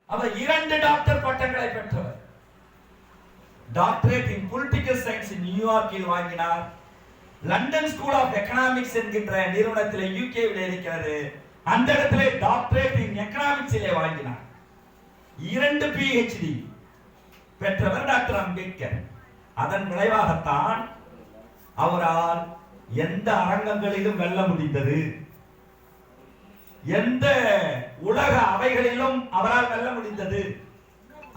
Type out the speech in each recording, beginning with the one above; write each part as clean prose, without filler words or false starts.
அவர் 2 doctor பட்டங்களை பெற்றவர். Doctorate இன் political science நியூயார்க்கில் வாங்கினார். லண்டன் ஸ்கூல் ஆஃப் எக்கனாமிக்ஸ் என்கின்ற நிறுவனத்தில் யூகேவில் இருக்கிறது. அந்த இடத்துல டாக்டரேட் இன் எக்கனாமிக்ஸிலே வாங்கினார். 2 PhD பெற்றவர் டாக்டர் அம்பேத்கர். அதன் விளைவாகத்தான் அவரால் எந்த அரங்கங்களிலும் வெல்ல முடிந்தது, எந்த உலக அவைகளிலும் அவரால் வெல்ல முடிந்தது.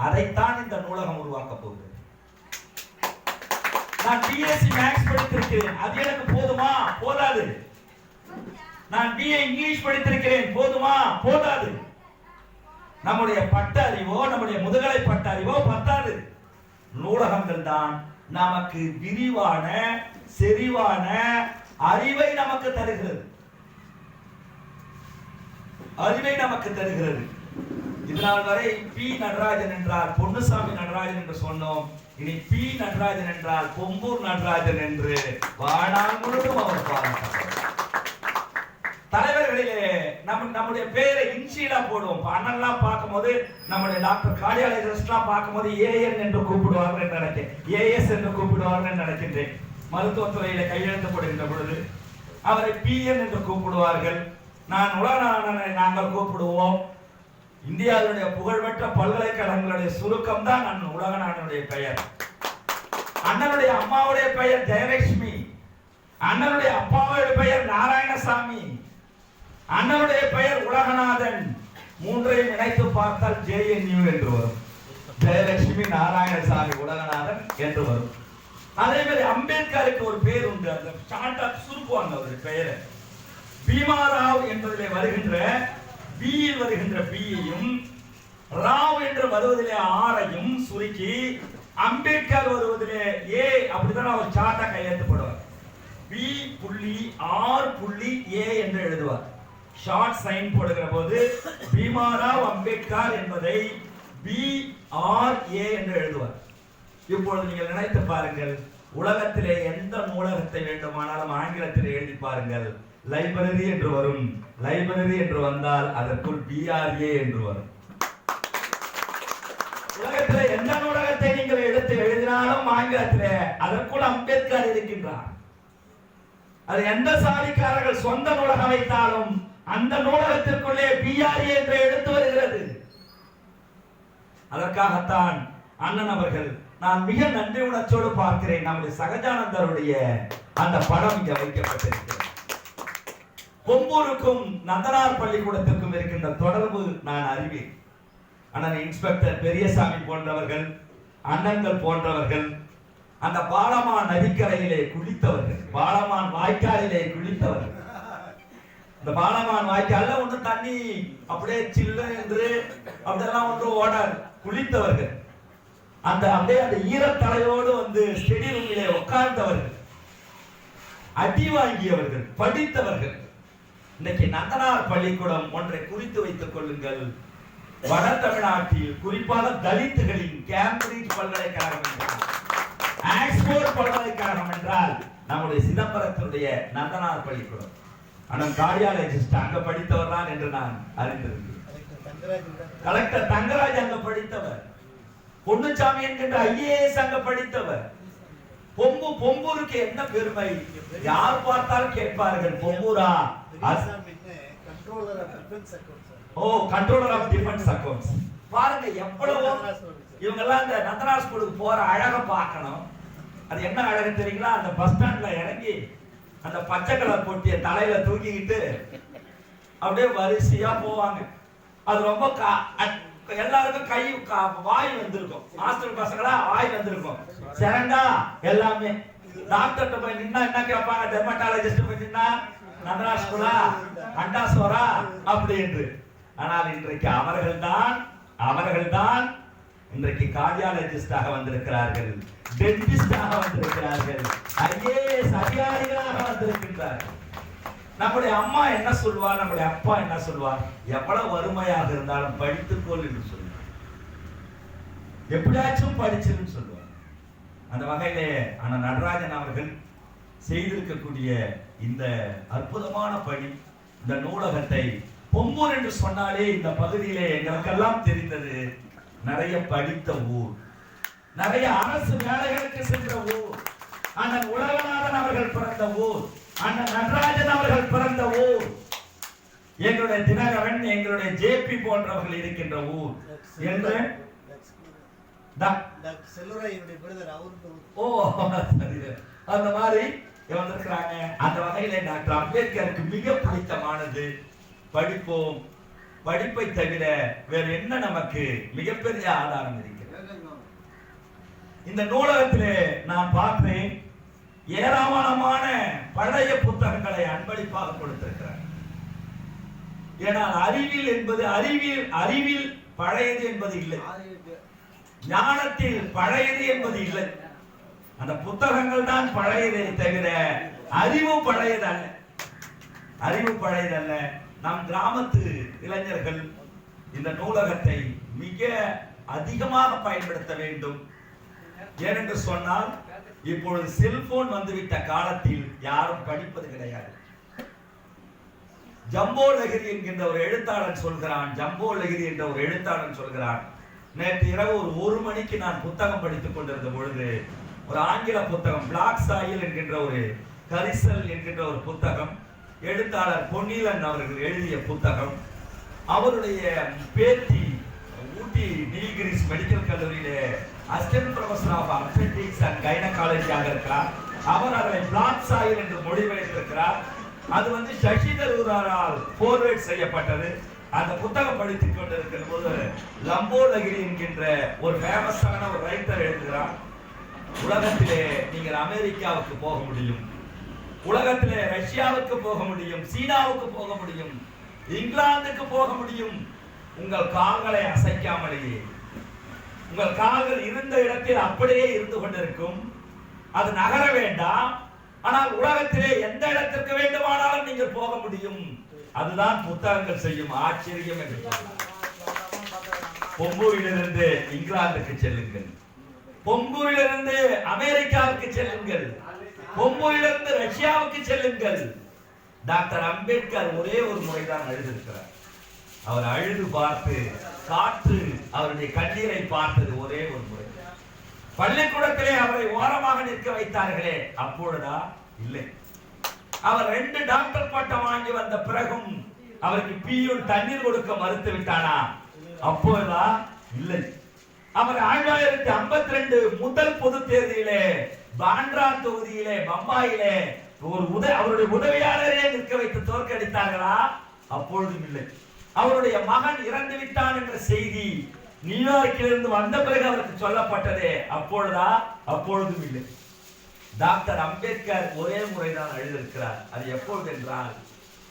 அதைத்தான் இந்த நூலகம் உருவாக்க போகிறது. நான் BSc மேக்ஸ் படித்திருக்கிறேன், அது எனக்கு போதுமா? போதாது. நான் BA இங்கிலீஷ் படித்திருக்கிறேன், போதுமா? போதாது. நம்முடைய பட்ட அறிவோ நம்முடைய முதுகலை பட்ட அறிவோ பத்தாது. நூலகங்கள் தான் நமக்கு விரிவான செறிவான அறிவை நமக்கு தருகிறது. அறிவை நமக்கு தருகிறது. இதனால் வரை பி நடராஜன் என்றால் பொன்னுசாமி நடராஜன் என்று சொன்னோம். இனி பி நடராஜன் என்றால் கொம்பூர் நடராஜன் என்று வாழ்நாள் முழுவதும் அவர் பாராட்டார். தலைவர்களிலே நம்முடைய பேரை இன்ஷியலா போடுவோம். அண்ணன்லாம் பார்க்கும்போது நம்முடைய டாக்டர் கார்டியாலஜிஸ்ட்லாம் பார்க்கும்போது ஏஎன் என்று கூப்பிடுவார்கள் என்று நினைக்கிறேன், ஏஎஸ் என்று கூப்பிடுவார்கள் என்று நினைக்கின்றேன். மருத்துவத்துறையில கையெழுத்து போடுகின்ற பொழுது அவரை பிஎன் என்று கூப்பிடுவார்கள். நான் உலகநாதனை நாங்கள் கூப்பிடுவோம். இந்தியாவுடைய புகழ்பெற்ற பல்கலைக்கழகங்களுடைய சுருக்கம் தான் நான் உலகநாதனுடைய பெயர். அண்ணனுடைய அம்மாவுடைய பெயர் ஜெயலட்சுமி, அண்ணனுடைய அப்பாவுடைய பெயர் நாராயணசாமி, அண்ணனுடைய பெயர் உலகநாதன். மூன்றையும் இணைத்து பார்த்தால் JNU என்று வரும். ஜெயலட்சுமி, நாராயணசாமி, உலகநாதன் என்று வரும். அதே மாதிரி அம்பேத்கருக்கு ஒரு பேர் உண்டு. அந்த ஷார்ட்டா சுருக்குவாங்க அவருடைய பெயரை. பீமாராவ் என்பதிலே வருகின்ற பியில் வருகின்ற பியையும் ராவ் என்று வருவதிலே ஆரையும் சுருக்கி அம்பேத்கர் வருவதிலே ஏ அப்படிதான் அவர் ஷார்ட்டா கையெழுத்துப்படுவார். B.R.A என்று எழுதுவார். ஷார்ட் சைன் போடுகிற போது பீமாராவ் அம்பேத்கர் என்பதை BRA என்று எழுதுவார். இப்பொழுது நீங்கள் நினைத்து பாருங்கள், உலகத்திலே எந்த நூலகத்தை வேண்டுமானாலும் ஆங்கிலத்தில் எழுதி பாருங்கள், லைப்ரரி என்று வரும். லைப்ரரி என்று வந்தால் அதற்குள் BRA என்று வரும். உலகத்திலே எந்த நூலகத்தை நீங்கள் எடுத்து எழுதினாலும் ஆங்கிலத்திலே அதற்குள் அம்பேத்கர் இருக்கின்றார். அது எந்த சாதிக்காரர்கள் சொந்த நூலகம் வைத்தாலும் அந்த நூலகத்திற்குள்ளே BRA என்று எடுத்து வருகிறது. அதற்காகத்தான் அண்ணன் அவர்கள், நான் மிக நன்றி உணர்ச்சியோடு பார்க்கிறேன், நம்முடைய சகஜானந்தருடைய அந்த படம் இங்க வைக்கப்பட்டிருக்கிறது. கொம்பூருக்கும் நந்தனார் பள்ளிக்கூடத்திற்கும் இருக்கின்ற தொடர்பு நான் அறிவேன். அண்ணன் இன்ஸ்பெக்டர் பெரியசாமி போன்றவர்கள், அண்ணன்கள் போன்றவர்கள் அந்த பாலமான் நதிக்கரையிலே குளித்தவர்கள், பாலமான் வாய்க்காலிலே குளித்தவர்கள். இந்த பாலமான் வாய்க்கால ஒன்று தண்ணி அப்படியே சில்லு என்று அப்படியெல்லாம் ஒன்று ஓட குளித்தவர்கள். அந்த அப்படியே அந்த ஈரத்தலையோடு வந்து ஸ்டெடி ரூமிலே உட்கார்ந்தவர்கள், அடி வாங்கியவர்கள், படித்தவர்கள். இன்னைக்கு நந்தனார் பள்ளிக்கூடம் ஒன்றை குறித்து வைத்துக் கொள்ளுங்கள். வட தமிழ்நாட்டில் குறிப்பாக தலித்துகளின் கேம்பிரிட்ஜ் பல்கலைக்கழகம் என்றால், ஆக்ஸ்போர்ட் பல்கலைக்கழகம் என்றால் நம்முடைய சிதம்பரத்தினுடைய நந்தனார் பள்ளிக்கூடம். ஆனால் கார்டியாலஜிஸ்ட் அங்க படித்தவர் தான் என்று நான் அறிந்திருக்கிறேன். கலெக்டர் தங்கராஜ் அங்க படித்தவர், பொன்னுச்சாமி என்கின்ற IAS அங்க படித்தவர். பொம்பூருக்கு என்ன பெருமை, யார் பார்த்தாலும் கேட்பார்கள், பொம்பூரா? ஓ, கண்ட்ரோலர் ஆஃப் டிஃபென்ஸ் அக்கவுண்ட்ஸ். பாருங்க எவ்வளவு இவங்க எல்லாம் இந்த நந்தனார் ஸ்கூலுக்கு போற அழக பார்க்கணும். அது என்ன அழகு தெரியுங்களா? அந்த பஸ் ஸ்டாண்ட்ல இறங்கி அந்த பச்சை கலர் பொட்டிய தலையில தூக்கிக்கிட்டு அப்படியே வரிசையா போவாங்க. அது ரொம்ப எல்லாருக்கும் கை வாய் வந்திருக்கும். ஹாஸ்டல் பசங்களா வாய் வந்திருக்கும். சிறண்டா எல்லாமே டாக்டர்கிட்ட போய் நின்னா என்ன கேட்பாங்க? டெர்மட்டாலஜிஸ்ட் போய் நின்னா நந்தனார் ஸ்கூலா, கண்டாசோரா அப்படி என்று. ஆனால் இன்றைக்கு அவர்கள் தான் இன்றைக்கு கார்டியாலஜிஸ்டாக வந்திருக்கிறார்கள், டென்டிஸ்டாக வந்திருக்கிறார்கள், IAS அதிகாரிகளாக வந்திருக்கின்றார்கள். நம்முடைய அம்மா என்ன சொல்வார், நம்முடைய அப்பா என்ன சொல்வார்? எவ்வளவு வறுமையாக இருந்தாலும் படித்துக்கொள் என்று சொல்வார், எப்படியாச்சும் படிச்சுன்னு சொல்வார். அந்த வகையிலே அண்ணன் நடராஜன் அவர்கள் செய்திருக்கக்கூடிய இந்த அற்புதமான பணி, இந்த நூலகத்தை பொம்பூர் என்று சொன்னாலே இந்த பகுதியிலே எங்களுக்கெல்லாம் தெரிந்தது நிறைய படித்த ஊர், நிறைய அரசு வேலைகளுக்கு சென்ற ஊர், அண்ணன் உலகநாதன் அவர்கள் பிறந்த ஊர், அண்ணன் நடராஜன் அவர்கள் பிறந்த ஊர், எங்களுடைய தினகரன், எங்களுடைய ஜேபி போன்றவர்கள் இருக்கின்ற ஊர் என்று அந்த மாதிரி வந்திருக்கிறாங்க. அந்த வகையில டாக்டர் அம்பேத்கருக்கு மிக பிடித்தமானது படிப்போம். படிப்பை தவிர வேற என்ன நமக்கு மிகப்பெரிய ஆதாரம் இருக்கிறது? இந்த நூலகத்திலே நான் பார்த்தேன், ஏராளமான பழைய புத்தகங்களை அன்பளிப்பாக கொடுத்திருக்கிறார். ஏனால் அறிவில் என்பது அறிவில் பழையது என்பது இல்லை, ஞானத்தில் பழையது என்பது இல்லை. அந்த புத்தகங்கள் தான் பழையதை தவிர அறிவு பழையதல்ல. அறிவு பழையதல்ல. நம் கிராமத்து இளைஞர்கள் இந்த நூலகத்தை மிக அதிகமாக பயன்படுத்த வேண்டும். ஏனென்று சொன்னால் இப்பொழுது செல்போன் வந்துவிட்ட காலத்தில் யாரும் படிப்பது கிடையாது. ஜம்போ லகிரி என்கின்ற ஒரு எழுத்தாளன் சொல்கிறான், ஜம்போ லகிரி என்ற ஒரு எழுத்தாளன் சொல்கிறான், நேற்று இரவு ஒரு மணிக்கு நான் புத்தகம் படித்துக் கொண்டிருந்த பொழுது ஒரு ஆங்கில புத்தகம், பிளாக் சாயில் என்கின்ற ஒரு கரிசல் என்கின்ற ஒரு புத்தகம், எழுத்தாளர் பொன்னிலன் அவர்கள் எழுதிய புத்தகம். அவருடைய பேத்தி ஊட்டி நீல்கிரிஸ் மெடிக்கல் கல்லூரியிலே அசிஸ்டன்ட் ப்ரொஃபசர் ஆஃப் அப்செட்டிக்ஸ் அண்ட் கைனகாலஜியாக இருக்கிறார். அவர் அதை பிளாக் சாயில் என்று மொழிபெயர்த்திருக்கிறார். அது சசி தரூரால் ஃபோர்வேர்ட் செய்யப்பட்டது. அந்த புத்தகம் படித்துக் கொண்டிருக்கிற போது லம்போ லகிரி என்கின்ற ஒரு ஃபேமஸான ஒரு ரைட்டர் எழுதுகிறார், உலகத்திலே நீங்கள் அமெரிக்காவுக்கு போக முடியும், உலகத்திலே ரஷ்யாவுக்கு போக முடியும், சீனாவுக்கு போக முடியும், இங்கிலாந்துக்கு போக முடியும், உங்கள் கால்களை அசைக்காமலேயே. உங்கள் கால்கள் இருந்த இடத்தில் அப்படியே இருந்து கொண்டிருக்கும், அது நகர வேண்டாம். ஆனால் உலகத்திலே எந்த இடத்திற்கு வேண்டுமானாலும் நீங்கள் போக முடியும். அதுதான் புத்தகங்கள் செய்யும் ஆச்சரியம் என்று சொன்னார். பொம்பூரிலிருந்து இங்கிலாந்துக்கு செல்லுங்கள், பொம்பூரிலிருந்து அமெரிக்காவுக்கு செல்லுங்கள், பொம்பூரிலிருந்து ரஷ்யாவுக்கு செல்லுங்கள். டாக்டர் அம்பேத்கர் ஒரே ஒரு முறைதான் அழுதிருக்கிறார். அவர் அழுது பார்த்து காற்று அவருடைய கண்ணீரை பார்த்தது ஒரே ஒரு முறை. பள்ளிக்கூடத்திலே அவரை ஓரமாக நிற்க வைத்தார்களே, அப்பொழுதா? இல்லை. அவர் 2 டாக்டர் பட்டம் வாங்கி வந்த பிறகும் அவருக்கு பியூன் தண்ணீர் கொடுக்க மறுத்து விட்டானா? அப்போதா? இல்லை. அவர் 1952 முதல் பொது தேர்தலிலே பாண்ட்ரா தொகுதியிலே பம்பாயிலே அவருடைய உதவியாளரே நிற்க வைத்து தோற்கடித்தார்களா? அப்பொழுதும் இல்லை. அவருடைய மகன் இறந்து விட்டான் என்ற செய்தி நியூயார்க்கிலிருந்து வந்த பிறகு அவருக்கு சொல்லப்பட்டதே, அப்பொழுதா? அப்பொழுதும் இல்லை. டாக்டர் அம்பேத்கர் ஒரே முறைதான் எழுதியிருக்கிறார். அது எப்பொழுது என்றால்,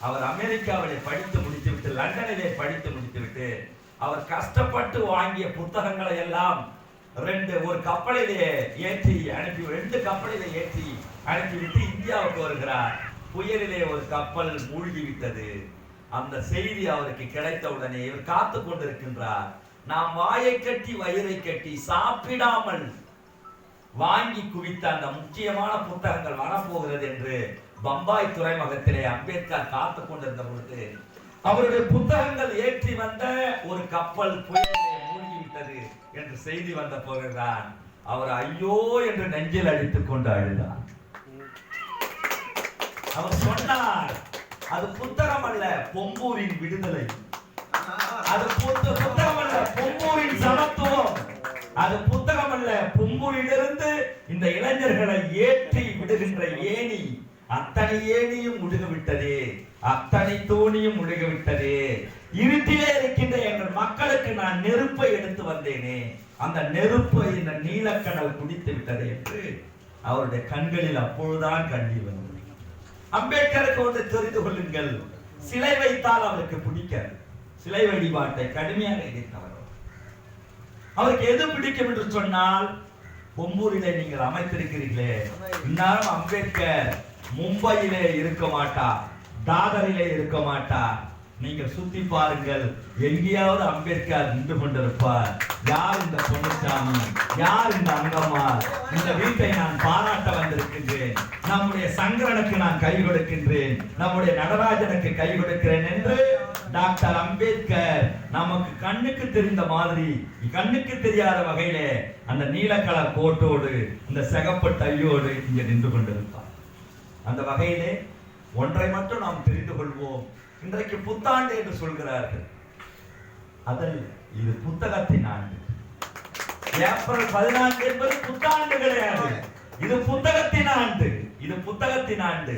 அவர் அமெரிக்காவிலே படித்து முடித்துவிட்டு, லண்டனிலே படித்து முடித்துவிட்டு, அவர் கஷ்டப்பட்டு வாங்கிய புத்தகங்களை எல்லாம் ஒரு கப்பலிலே ஏற்றி அனுப்பி, 2 கப்பலிலே ஏற்றி அனுப்பிவிட்டு இந்தியாவுக்கு வருகிறார். புயலிலே ஒரு கப்பல் மூழ்கி விட்டது. அந்த செய்தி அவருக்கு கிடைத்தவுடனே இவர் காத்து கொண்டிருக்கின்றார். நாம் வாயை கட்டி வயிறை கட்டி சாப்பிடாமல் வாங்கி குவித்த அந்த முக்கியமான புத்தகங்கள் வரப்போகிறது என்று பம்பாய் துறைமுகத்திலே அம்பேத்கர் காத்து கொண்டிருந்த பொழுது அவருடைய புத்தகங்கள் ஏற்றி வந்த ஒரு கப்பல் புயலிலே மூழ்கிவிட்டது என்று செய்தி வந்த போதுதான் அவர் ஐயோ என்று நெஞ்சில் அடித்துக் கொண்டு அழுதார். அவர் சொன்னார், அது புத்தகம் அல்ல, பொம்பூரின் விடுதலை. அது புத்தகம் அல்ல, பொம்பூரின் சமத்துவம். அது புத்தகம் அல்ல, பொம்பூரிலிருந்து இந்த இளைஞர்களை ஏற்றி விடுகின்ற ஏணி. அத்தனை ஏணியும் முழுகிவிட்டதே, அத்தனை தோணியும் முழுகிவிட்டதே. இருட்டிலே இருக்கின்ற எங்கள் மக்களுக்கு நான் நெருப்பை எடுத்து வந்தேனே, அந்த நெருப்பை இந்த நீலக்கடல் குடித்து விட்டது என்று அவருடைய கண்களில் அப்பொழுதுதான் கண்ணீர் வந்தது. அம்பேத்கருக்கு தெரிந்து கொள்ளுங்கள், சிலை வைத்தால் அவருக்கு பிடிக்காது. சிலை வழிபாட்டை கடுமையாக எதிர்த்தவர். அவருக்கு எது பிடிக்கும் என்று சொன்னால், பொம்பூரிலே நீங்கள் அமைத்திருக்கிறீர்களே, இந்நேரம் அம்பேத்கர் மும்பையிலே இருக்க மாட்டார், தாதரிலே இருக்க மாட்டார். நீங்கள் சுத்தி பாருங்கள், எங்கேயாவது அம்பேத்கர் நின்று கொண்டிருப்பார். யார் இந்த பொன்னுசாமி, யார் இந்த அங்கம்மாள்? இந்த வீட்டை நான் பாராட்ட வந்திருக்கின்றேன், நம்முடைய சங்கரனுக்கு நான் கை கொடுக்கின்றேன், நம்முடைய நடராஜனுக்கு கை கொடுக்கிறேன் என்று டாக்டர் அம்பேத்கர் நமக்கு கண்ணுக்கு தெரிந்த மாதிரி கண்ணுக்கு தெரியாத வகையிலே அந்த நீல கலர் கோட்டோடு இந்த சிகப்பு டையோடு இங்கே நின்று கொண்டிருப்பார். அந்த வகையிலே ஒன்றை மட்டும் நாம் தெரிந்து கொள்வோம். இன்றைக்கு புத்தாண்டு என்று சொல்கிறார்கள். அதில் இது புத்தகத்தின் ஆண்டு. ஏப்ரல் 14 என்பது புத்தாண்டு கிடையாது. இது புத்தகத்தின் ஆண்டு. இது புத்தகத்தின் ஆண்டு.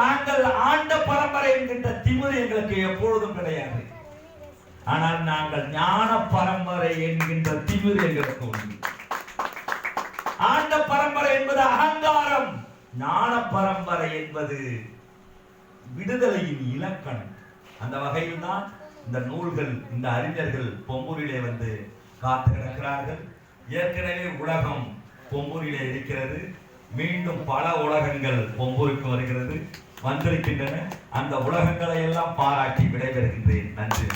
நாங்கள் ஆண்ட பரம்பரை என்கின்ற திமிரு எங்களுக்கு எப்பொழுதும் கிடையாது. ஆனால் நாங்கள் ஞான பரம்பரை என்கின்ற திமிரு எங்களுக்கு உண்டு. ஆண்ட பரம்பரை என்பது அகங்காரம், ஞான பரம்பரை என்பது விடுதலையின் இலக்கணம். அந்த வகையில் தான் இந்த நூல்கள், இந்த அறிஞர்கள் பொம்பூரிலே வந்து காத்து கிடக்கிறார்கள். ஏற்கனவே உலகம் பொம்பூரிலே இருக்கிறது. மீண்டும் பல உலகங்கள் பொம்பூருக்கு வருகிறது, வந்திருக்கின்றன. அந்த உலகங்களை எல்லாம் பாராட்டி விடைபெறுகின்றேன். நன்றி.